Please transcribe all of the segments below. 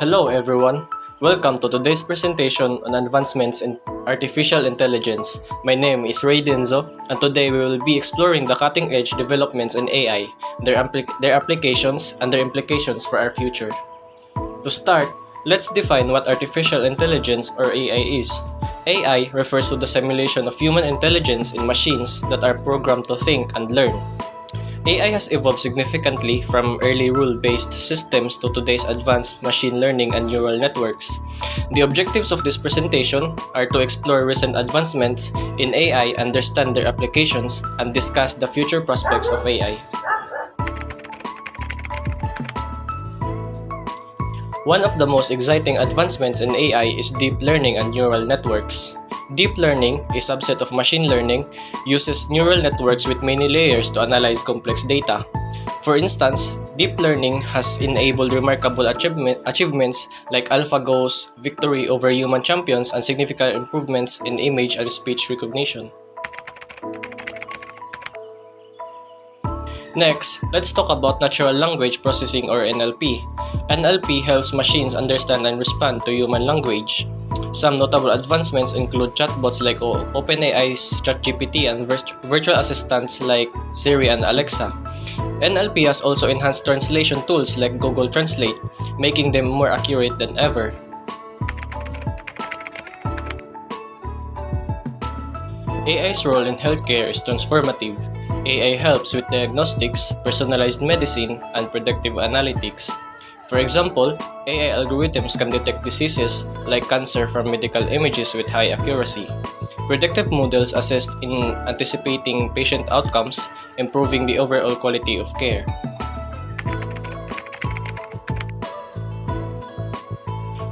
Hello everyone. Welcome to today's presentation on advancements in artificial intelligence. My name is Ray Denzo, and today we will be exploring the cutting-edge developments in AI, their applications, and their implications for our future. To start, let's define what artificial intelligence or AI is. AI refers to the simulation of human intelligence in machines that are programmed to think and learn. AI has evolved significantly from early rule-based systems to today's advanced machine learning and neural networks. The objectives of this presentation are to explore recent advancements in AI, understand their applications, and discuss the future prospects of AI. One of the most exciting advancements in AI is deep learning and neural networks. Deep learning, a subset of machine learning, uses neural networks with many layers to analyze complex data. For instance, deep learning has enabled remarkable achievements like AlphaGo's victory over human champions and significant improvements in image and speech recognition. Next, let's talk about natural language processing or NLP. NLP helps machines understand and respond to human language. Some notable advancements include chatbots like OpenAI's ChatGPT and virtual assistants like Siri and Alexa. NLP has also enhanced translation tools like Google Translate, making them more accurate than ever. AI's role in healthcare is transformative. AI helps with diagnostics, personalized medicine, and predictive analytics. For example, AI algorithms can detect diseases like cancer from medical images with high accuracy. Predictive models assist in anticipating patient outcomes, improving the overall quality of care.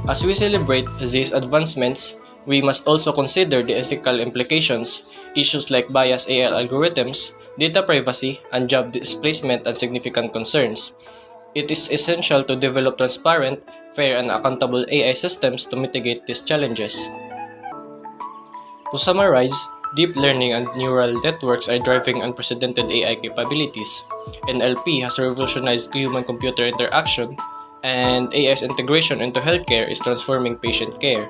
As we celebrate these advancements, we must also consider the ethical implications. Issues like biased AI algorithms, data privacy, and job displacement are significant concerns. It is essential to develop transparent, fair, and accountable AI systems to mitigate these challenges. To summarize, deep learning and neural networks are driving unprecedented AI capabilities. NLP has revolutionized human-computer interaction, and AI's integration into healthcare is transforming patient care.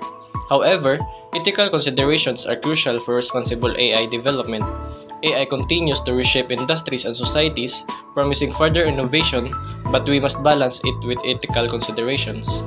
However, ethical considerations are crucial for responsible AI development. AI continues to reshape industries and societies, promising further innovation, but we must balance it with ethical considerations.